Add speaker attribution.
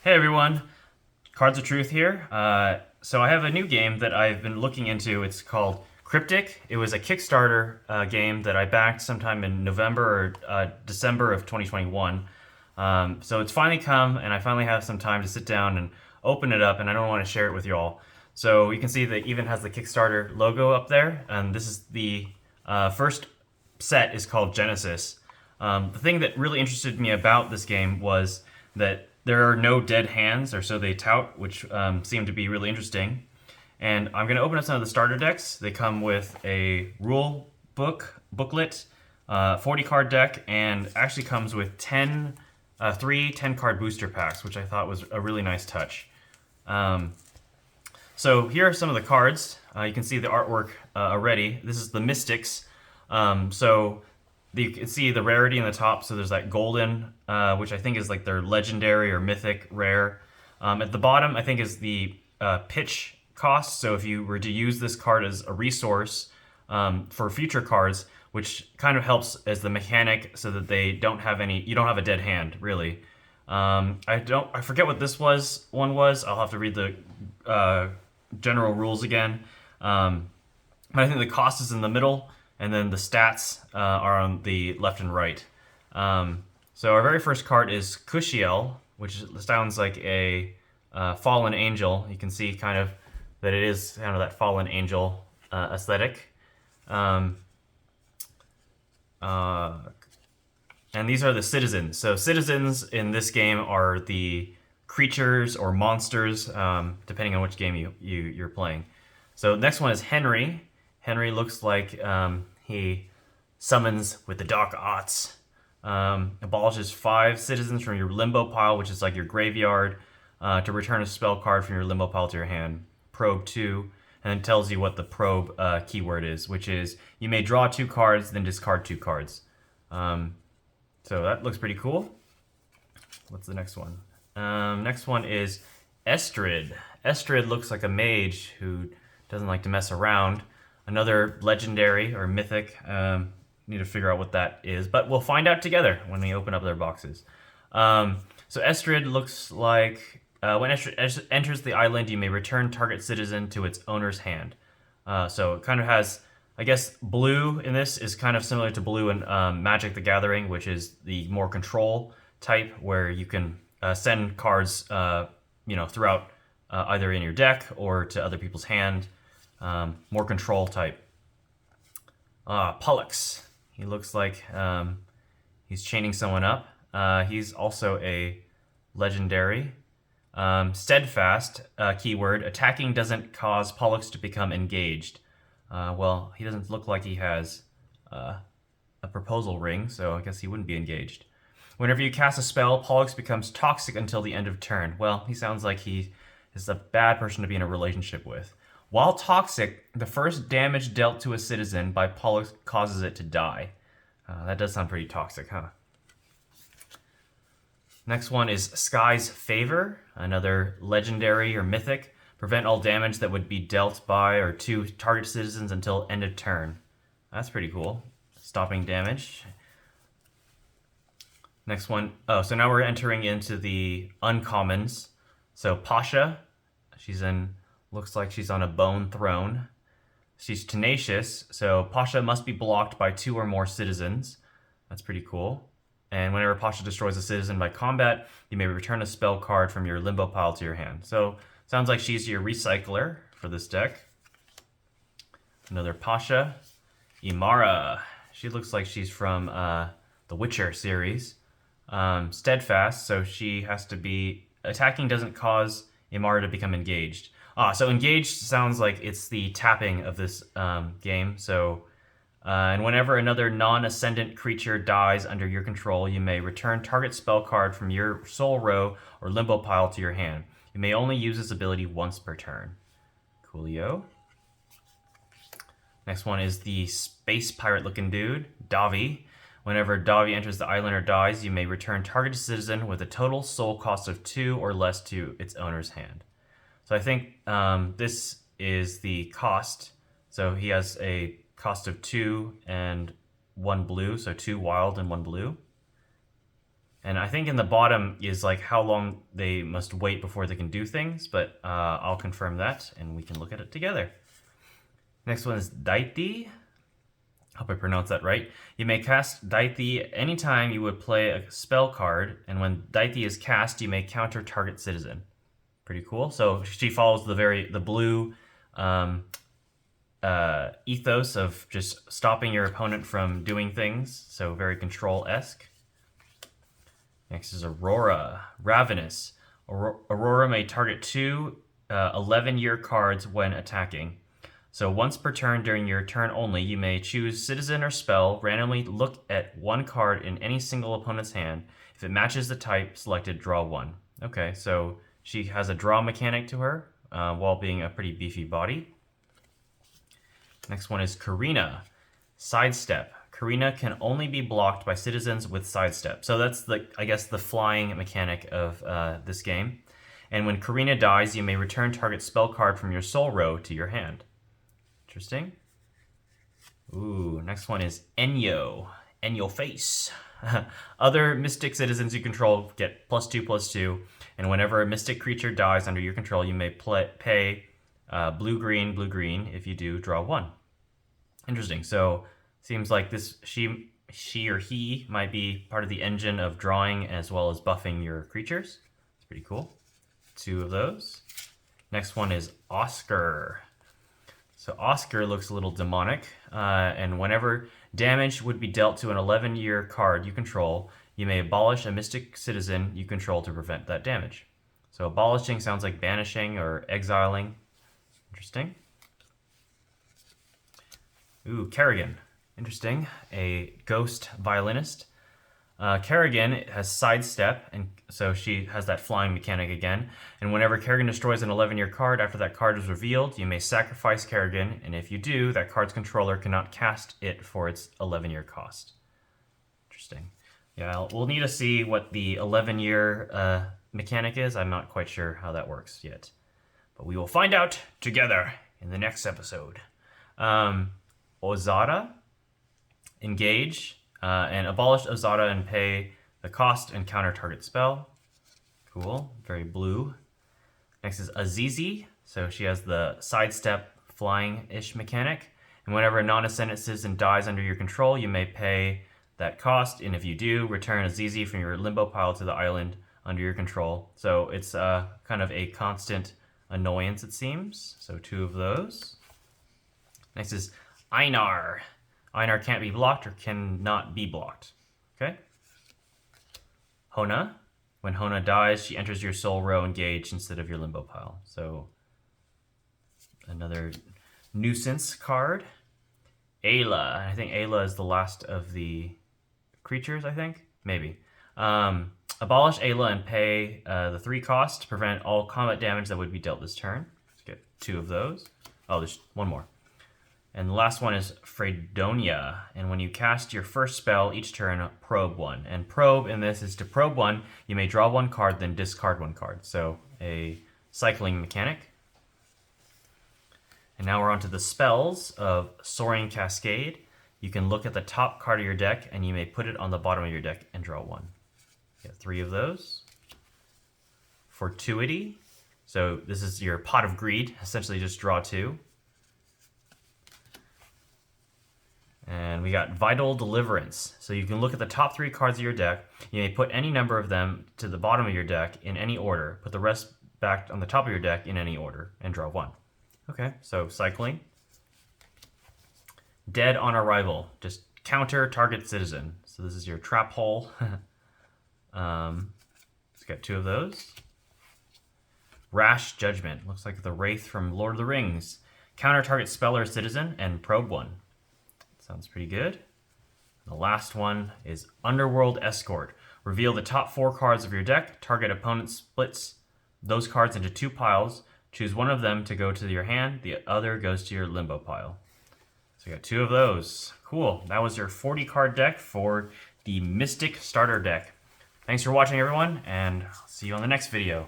Speaker 1: Hey everyone, Cards of Truth here. So I have a new game that I've been looking into. It's called Kryptik. It was a Kickstarter game that I backed sometime in November or December of 2021. So it's finally come, and I finally have some time to sit down and open it up, and I don't want to share it with you all. So you can see that it even has the Kickstarter logo up there, and this is the first set is called Genesis. The thing that really interested me about this game was that there are no dead hands, or so they tout, which seemed to be really interesting. And I'm going to open up some of the starter decks. They come with a rule booklet, 40 card deck, and actually comes with 3 10 card booster packs, which I thought was a really nice touch. So here are some of the cards. You can see the artwork already. This is the Mystics. You can see the rarity in the top, so there's that golden, which I think is like their legendary or mythic rare. At the bottom, I think is the pitch cost, so if you were to use this card as a resource for future cards, which kind of helps as the mechanic so that you don't have a dead hand, really. I forget what this one was. I'll have to read the general rules again. But I think the cost is in the middle, and then the stats are on the left and right. So our very first card is Kushiel, which sounds like a fallen angel. You can see kind of that it is kind of that fallen angel aesthetic. And these are the citizens. So citizens in this game are the creatures or monsters, depending on which game you're playing. So next one is Henry. Henry looks like he summons with the Dark Arts, abolishes 5 citizens from your limbo pile, which is like your graveyard, to return a spell card from your limbo pile to your hand. Probe 2, and it tells you what the probe keyword is, which is you may draw 2 cards, then discard 2 cards. So that looks pretty cool. What's the next one? Next one is Estrid. Estrid looks like a mage who doesn't like to mess around. Another legendary or mythic. Need to figure out what that is, but we'll find out together when we open up their boxes. So Estrid looks like when Estrid enters the island, you may return target citizen to its owner's hand. So it kind of has, I guess, blue in this is kind of similar to blue in Magic the Gathering, which is the more control type, where you can send cards, throughout either in your deck or to other people's hand. More control type. Pollux. He looks like he's chaining someone up. He's also a legendary. Steadfast, keyword. Attacking doesn't cause Pollux to become engaged. Well, he doesn't look like he has a proposal ring, so I guess he wouldn't be engaged. Whenever you cast a spell, Pollux becomes toxic until the end of turn. Well, he sounds like he is a bad person to be in a relationship with. While toxic, the first damage dealt to a citizen by Pollux causes it to die. That does sound pretty toxic, huh? Next one is Sky's Favor, another legendary or mythic. Prevent all damage that would be dealt by or to target citizens until end of turn. That's pretty cool. Stopping damage. Next one. Oh, so now we're entering into the uncommons. So Pasha, looks like she's on a bone throne. She's tenacious, so Pasha must be blocked by 2 or more citizens. That's pretty cool. And whenever Pasha destroys a citizen by combat, you may return a spell card from your limbo pile to your hand. So sounds like she's your recycler for this deck. Another Pasha. Imara. She looks like she's from the Witcher series. Steadfast, so she has to be... Attacking doesn't cause Imara to become engaged. So engaged sounds like it's the tapping of this game. So, and whenever another non-ascendant creature dies under your control, you may return target spell card from your soul row or limbo pile to your hand. You may only use this ability once per turn. Coolio. Next one is the space pirate-looking dude, Davi. Whenever Davi enters the island or dies, you may return target citizen with a total soul cost of 2 or less to its owner's hand. So I think this is the cost. So he has a cost of 2 and 1 blue, so 2 wild and 1 blue. And I think in the bottom is like how long they must wait before they can do things, but I'll confirm that and we can look at it together. Next one is Daiti. Hope I pronounced that right. You may cast Daiti anytime you would play a spell card, and when Daiti is cast, you may counter target citizen. Pretty cool. So she follows the blue ethos of just stopping your opponent from doing things. So very control-esque. Next is Aurora. Ravenous. Aurora may target 2 11-year cards when attacking. So once per turn during your turn only, you may choose citizen or spell, randomly look at 1 card in any single opponent's hand. If it matches the type selected, draw 1. Okay, so she has a draw mechanic to her, while being a pretty beefy body. Next one is Karina. Sidestep. Karina can only be blocked by citizens with sidestep. So that's I guess the flying mechanic of this game. And when Karina dies, you may return target spell card from your soul row to your hand. Interesting. Ooh, next one is Enyo. Enyo Face. Other mystic citizens you control get +2/+2, and whenever a mystic creature dies under your control, you may pay blue-green, blue-green. If you do, draw 1. Interesting. So seems like she or he might be part of the engine of drawing as well as buffing your creatures. It's pretty cool. 2 of those. Next one is Oscar. So Oscar looks a little demonic, and whenever damage would be dealt to an 11-year card you control, you may abolish a mystic citizen you control to prevent that damage. So abolishing sounds like banishing or exiling. Interesting. Ooh, Kerrigan. Interesting. A ghost violinist. Kerrigan has sidestep, and so she has that flying mechanic again. And whenever Kerrigan destroys an 11-year card after that card is revealed, you may sacrifice Kerrigan, and if you do, that card's controller cannot cast it for its 11-year cost. Interesting. Yeah, we'll need to see what the 11-year mechanic is. I'm not quite sure how that works yet. But we will find out together in the next episode. Ozara. Engage. And abolish Ozara and pay the cost and counter target spell. Cool. Very blue. Next is Azizi. So she has the sidestep flying-ish mechanic. And whenever a non-ascendant citizen dies under your control, you may pay that cost. And if you do, return Azizi from your limbo pile to the island under your control. So it's kind of a constant annoyance, it seems. So 2 of those. Next is Einar. Einar can't be blocked or cannot be blocked. Okay? Hona. When Hona dies, she enters your soul row engaged instead of your limbo pile. So, another nuisance card. Ayla. I think Ayla is the last of the creatures, I think? Maybe. Abolish Ayla and pay the 3 cost to prevent all combat damage that would be dealt this turn. Let's get 2 of those. Oh, there's 1 more. And the last one is Fredonia. And when you cast your first spell each turn, probe 1. And probe in this is to probe 1, you may draw 1 card, then discard 1 card. So a cycling mechanic. And now we're on to the spells of Soaring Cascade. You can look at the top card of your deck, and you may put it on the bottom of your deck and draw 1. You get 3 of those. Fortuity. So this is your Pot of Greed. Essentially just draw 2. And we got Vital Deliverance. So you can look at the top 3 cards of your deck. You may put any number of them to the bottom of your deck in any order. Put the rest back on the top of your deck in any order and draw 1. Okay, so cycling. Dead on Arrival. Just counter target citizen. So this is your trap hole. Let's get 2 of those. Rash Judgment. Looks like the Wraith from Lord of the Rings. Counter target spell or citizen and probe 1. Sounds pretty good. The last one is Underworld Escort. Reveal the top 4 cards of your deck. Target opponent splits those cards into 2 piles. Choose one of them to go to your hand. The other goes to your limbo pile. So you got 2 of those. Cool. That was your 40 card deck for the Mystic Starter Deck. Thanks for watching, everyone, and I'll see you on the next video.